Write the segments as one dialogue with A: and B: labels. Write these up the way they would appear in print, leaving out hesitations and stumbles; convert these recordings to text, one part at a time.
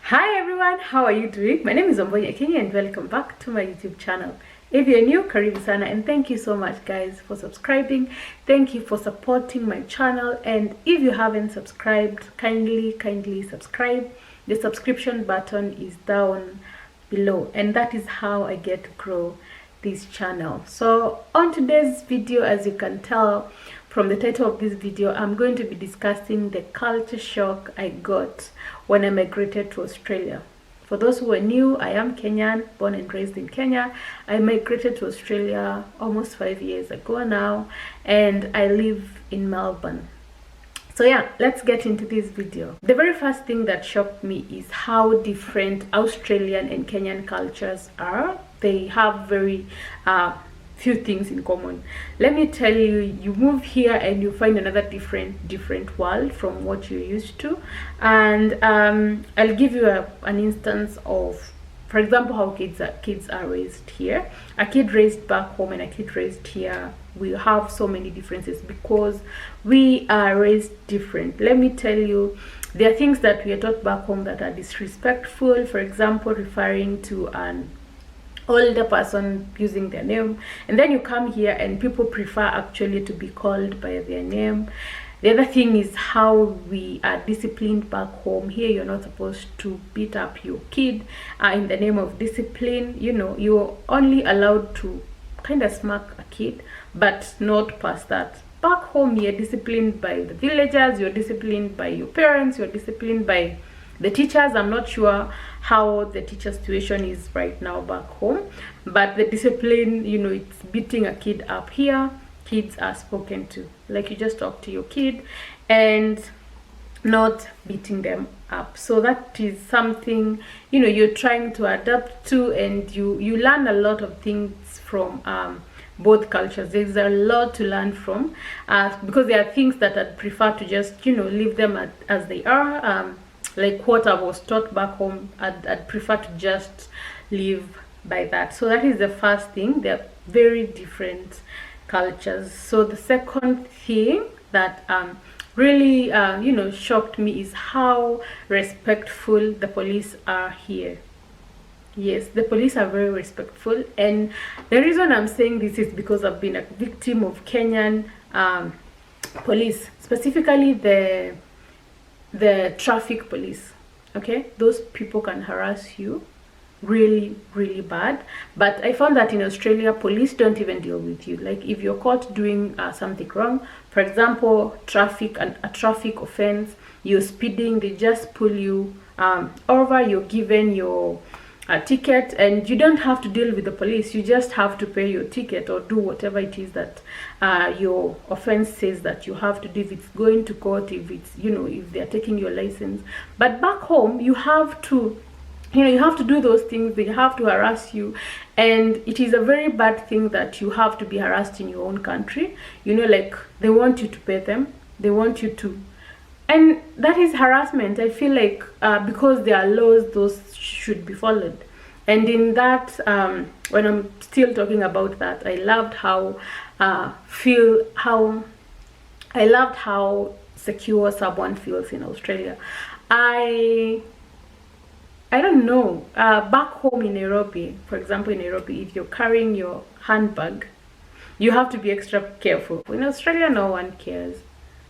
A: Hi everyone, how are you doing? My name is Kenyan and welcome back to my YouTube channel. If you're new, karibu sana, and thank you so much guys for subscribing. Thank you for supporting my channel, and if you haven't subscribed, kindly subscribe. The subscription button is down below, and that is how I get to grow this channel. So on today's video, as you can tell from the title of this video, I'm going to be discussing the culture shock I got when I migrated to Australia. For those who are new, I am Kenyan, born and raised in Kenya. I migrated to Australia almost 5 years ago now, and I live in Melbourne. So yeah, let's get into this video. The very first thing that shocked me is how different Australian and Kenyan cultures are. They have very few things in common. Let me tell you, you move here and you find another different world from what you're used to. And I'll give you an instance of, for example, how kids are raised here. A kid raised back home and a kid raised here, we have so many differences because we are raised different. Let me tell you, there are things that we are taught back home that are disrespectful. For example, referring to an older person using their name, and then you come here and people prefer actually to be called by their name. The other thing is how we are disciplined back home. Here you're not supposed to beat up your kid in the name of discipline. You know, you're only allowed to kind of smack a kid, but not past that. Back home you're disciplined by the villagers, you're disciplined by your parents, you're disciplined by the teachers. I'm not sure how the teacher situation is right now back home, but the discipline, you know, it's beating a kid up. Here kids are spoken to like you just talk to your kid and not beating them up. So that is something, you know, you're trying to adapt to, and you learn a lot of things from both cultures. There's a lot to learn from because there are things that I'd prefer to just, you know, leave them as they are. Like what I was taught back home, I'd prefer to just live by that. So that is the first thing. They're very different cultures. So the second thing that really you know, shocked me is how respectful the police are here. Yes, the police are very respectful, and the reason I'm saying this is because I've been a victim of Kenyan police, specifically the traffic police. Okay, those people can harass you really bad, but I found that in Australia police don't even deal with you. Like if you're caught doing something wrong, for example a traffic offense, you're speeding, they just pull you over, you're given your ticket, and you don't have to deal with the police. You just have to pay your ticket or do whatever it is that your offense says that you have to do, if it's going to court, if it's, you know, if they're taking your license. But back home you have to, you know, you have to do those things. They have to harass you, and it is a very bad thing that you have to be harassed in your own country. You know, like they want you to pay them, they want you to, and that is harassment. I feel like because there are laws, those should be followed. And in that when I'm still talking about that, I loved how secure someone feels in Australia. I don't know, back home in Nairobi, for example, in Nairobi, if you're carrying your handbag, you have to be extra careful. In Australia, no one cares.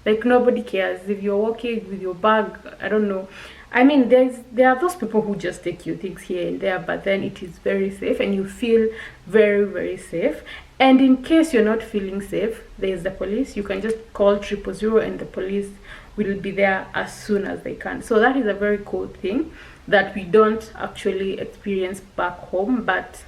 A: Like nobody cares if you're walking with your bag. I don't know, I mean, there are those people who just take your things here and there, but then it is very safe and you feel very safe. And in case you're not feeling safe, there's the police. You can just call 000 and the police will be there as soon as they can. So that is a very cool thing that we don't actually experience back home. But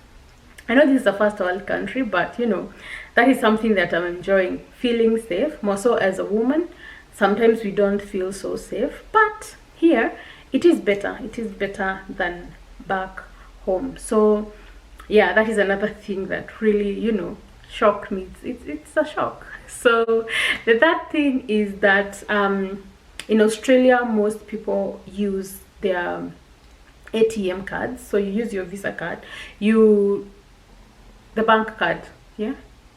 A: I know this is a first world country, but you know, that is something that I'm enjoying, feeling safe. More so as a woman, sometimes we don't feel so safe, but here it is better. It is better than back home. So yeah, that is another thing that really, you know, shocked me. It's a shock. So the third thing is that in Australia most people use their ATM cards. So you use your Visa card, the bank card, yeah,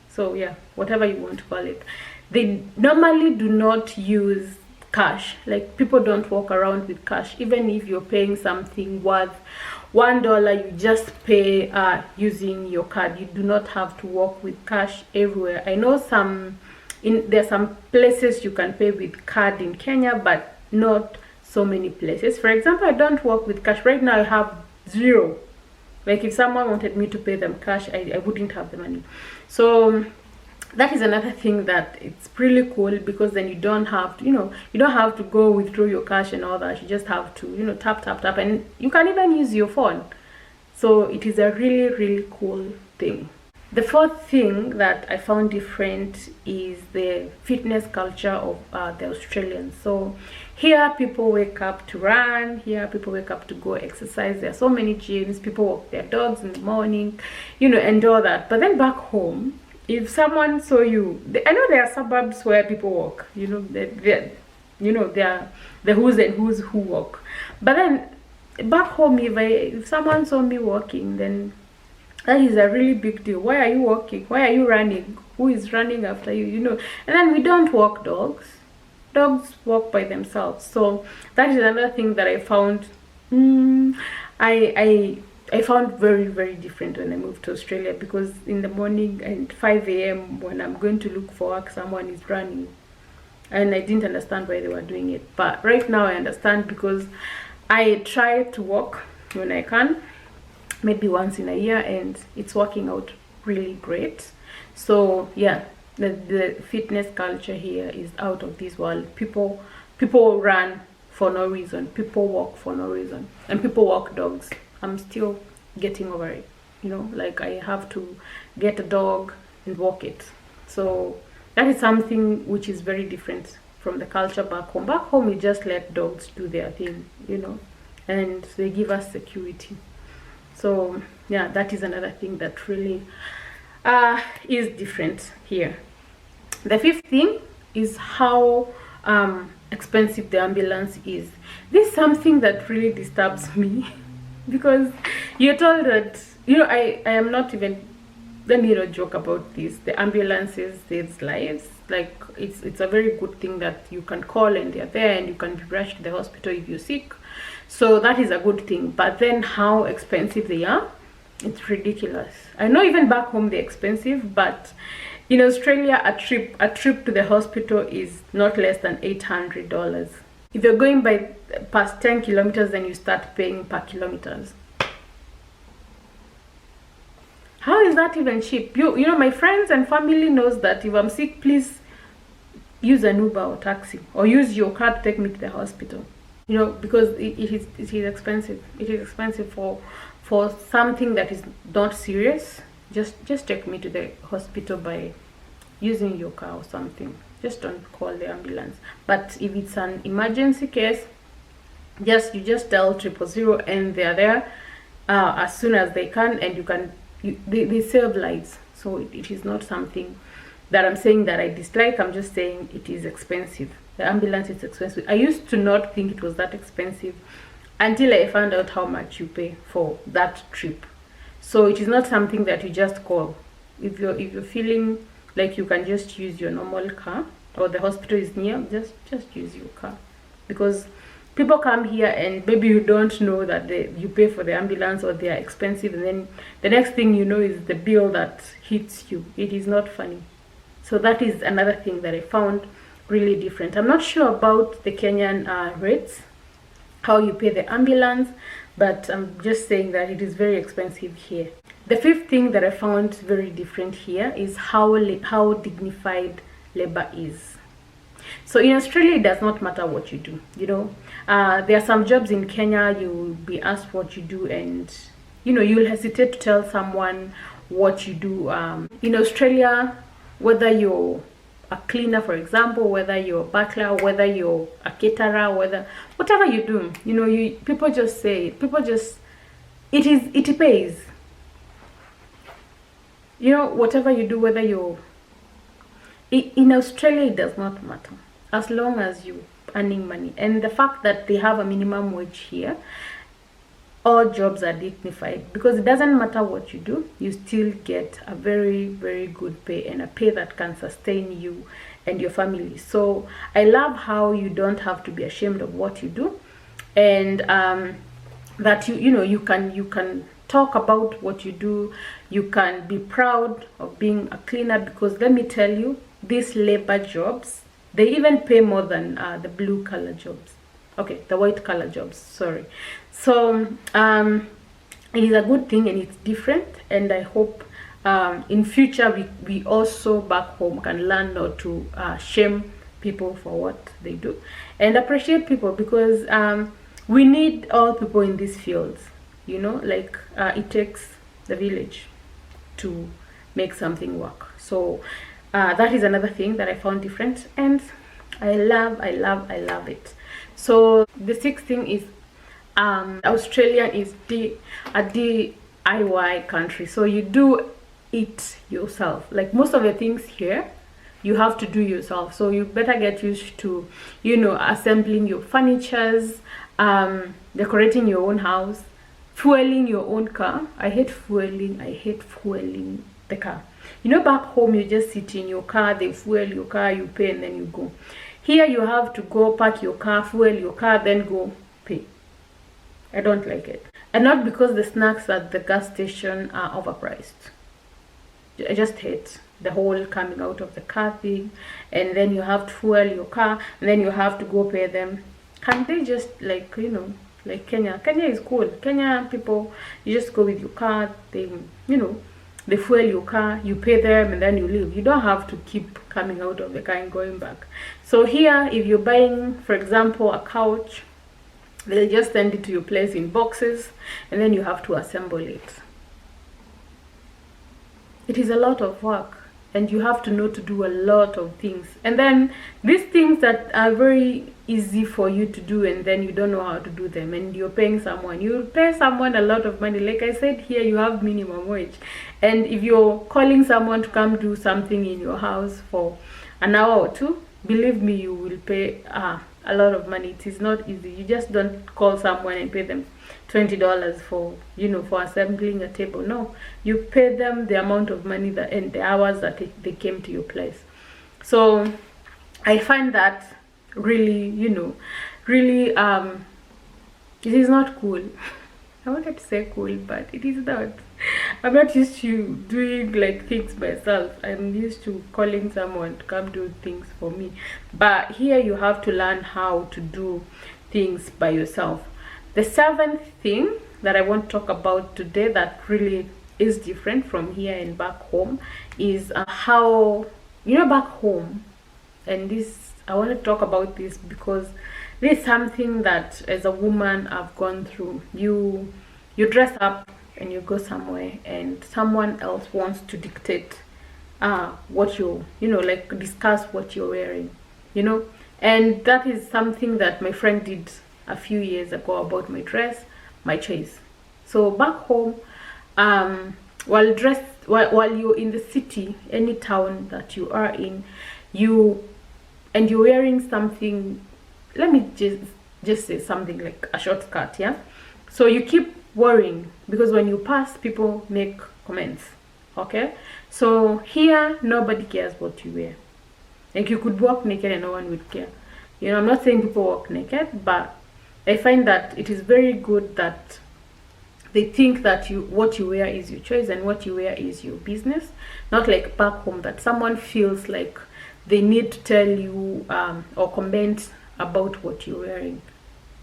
A: so yeah, whatever you want to call it. They normally do not use cash. Like, people don't walk around with cash. Even if you're paying something worth $1, you just pay using your card. You do not have to walk with cash everywhere. I know there are some places you can pay with card in Kenya, but not so many places. For example, I don't work with cash right now. I have zero. Like, if someone wanted me to pay them cash, I wouldn't have the money. So that is another thing that it's really cool, because then you don't have to, you don't have to go withdraw your cash and all that. You just have to, tap, and you can even use your phone. So it is a really, really cool thing. The fourth thing that I found different is the fitness culture of the Australians. So here, people wake up to run. Here, people wake up to go exercise. There are so many gyms. People walk their dogs in the morning, and all that. But then back home, if someone saw you, I know there are suburbs where people walk. There are the who's and who's who walk. But then back home, if someone saw me walking, then that is a really big deal. Why are you walking? Why are you running? Who is running after you? And then we don't walk dogs. Dogs walk by themselves. So that is another thing that I found. I found very, very different when I moved to Australia, because in the morning at 5 a.m. when I'm going to look for work, someone is running, and I didn't understand why they were doing it. But right now I understand, because I try to walk when I can, maybe once in a year, and it's working out really great. So yeah, the fitness culture here is out of this world. People run for no reason, people walk for no reason, and people walk dogs. I'm still getting over it, like, I have to get a dog and walk it. So that is something which is very different from the culture back home. Back home, we just let dogs do their thing, and they give us security. So yeah, that is another thing that really is different here. The fifth thing is how expensive the ambulance is. This is something that really disturbs me because you're told that, I am not even, let me not joke about this. The ambulances saves lives. Like, it's a very good thing that you can call and they're there, and you can be rushed to the hospital if you're sick. So that is a good thing. But then how expensive they are, it's ridiculous. I know even back home they're expensive, but in Australia, a trip to the hospital is not less than $800. If you're going by past 10 kilometers, then you start paying per kilometers. How is that even cheap? My friends and family knows that if I'm sick, please use an Uber or taxi, or use your car to take me to the hospital. Because it is expensive. It is expensive for something that is not serious. Just take me to the hospital by using your car or something. Just don't call the ambulance. But if it's an emergency case, you just dial 000 and they're there as soon as they can, and they save lives. So it is not something that I'm saying that I dislike. I'm just saying it is expensive. The ambulance is expensive. I used to not think it was that expensive until I found out how much you pay for that trip. So it is not something that you just call. If you're feeling like you can just use your normal car, or the hospital is near, just use your car. Because people come here and maybe you don't know that you pay for the ambulance, or they are expensive, and then the next thing you know is the bill that hits you. It is not funny. So that is another thing that I found really different. I'm not sure about the Kenyan rates, how you pay the ambulance, but I'm just saying that it is very expensive here. The fifth thing that I found very different here is how dignified labor is. So in Australia, it does not matter what you do. There are some jobs in Kenya you'll be asked what you do, and you'll hesitate to tell someone what you do. In Australia, whether you're a cleaner, for example, whether you're a butler, whether you're a caterer, whatever you do, people just say, it pays. Whatever you do, whether in Australia, it does not matter, as long as you're earning money. And the fact that they have a minimum wage here, all jobs are dignified, because it doesn't matter what you do, you still get a very, very good pay, and a pay that can sustain you and your family. So I love how you don't have to be ashamed of what you do, and that you can talk about what you do. You can be proud of being a cleaner, because let me tell you, these labor jobs, they even pay more than the blue collar jobs. Okay, the white collar jobs, sorry. So it is a good thing, and it's different, and I hope in future we also back home can learn not to shame people for what they do, and appreciate people, because we need all people in these fields. Like it takes the village to make something work. So that is another thing that I found different, and I love it. So the sixth thing is Australia is a DIY country, so you do it yourself. Like most of the things here you have to do yourself, so you better get used to assembling your furnitures, decorating your own house, fueling your own car. I hate fueling the car. Back home you just sit in your car, they fuel your car, you pay, and then you go. Here you have to go park your car, fuel your car, then go pay. I don't like it. And not because the snacks at the gas station are overpriced. I just hate the whole coming out of the car thing, and then you have to fuel your car, and then you have to go pay them. Can't they just like Kenya? Kenya is cool. Kenya people, you just go with your car, they fuel your car, you pay them, and then you leave. You don't have to keep coming out of the car and going back. So here, if you're buying, for example, a couch, they'll just send it to your place in boxes, and then you have to assemble it. It is a lot of work, and you have to know to do a lot of things. And then these things that are very easy for you to do, and then you don't know how to do them, and you're paying someone. You pay someone a lot of money. Like I said, here you have minimum wage, and if you're calling someone to come do something in your house for an hour or two, believe me, you will pay a lot of money. It is not easy. You just don't call someone and pay them $20 for assembling a table. No, you pay them the amount of money and the hours that they came to your place. So I find that really it is not cool. I wanted to say cool, but it is not. I'm not used to doing like things myself. I'm used to calling someone to come do things for me. But here you have to learn how to do things by yourself. The seventh thing that I want to talk about today that really is different from here and back home is how, back home, and this, I want to talk about this because this is something that as a woman I've gone through. You dress up and you go somewhere, and someone else wants to dictate what like discuss what you're wearing, and that is something that my friend did a few years ago about my dress, my choice. So back home, while you're in the city, any town that you are in, you're wearing something, let me just say something like a short skirt, yeah? So you keep worrying because when you pass, people make comments, okay? So here, nobody cares what you wear. Like, you could walk naked and no one would care. I'm not saying people walk naked, but I find that it is very good that they think that what you wear is your choice and what you wear is your business. Not like back home that someone feels like they need to tell you or comment about what you're wearing.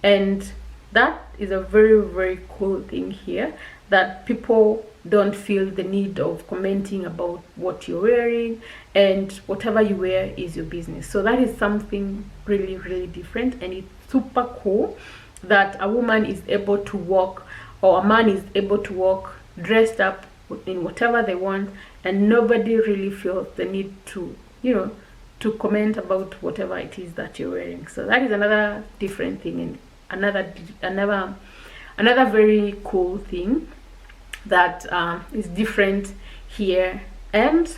A: And that is a very, very cool thing here, that people don't feel the need of commenting about what you're wearing, and whatever you wear is your business. So that is something really, really different, and it's super cool that a woman is able to walk, or a man is able to walk dressed up in whatever they want, and nobody really feels the need to to comment about whatever it is that you're wearing. So that is another different thing, and another very cool thing that is different here and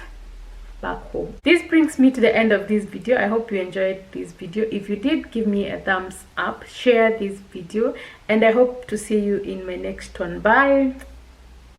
A: back home. This brings me to the end of this video. I hope you enjoyed this video. If you did, give me a thumbs up, share this video, and I hope to see you in my next one. Bye.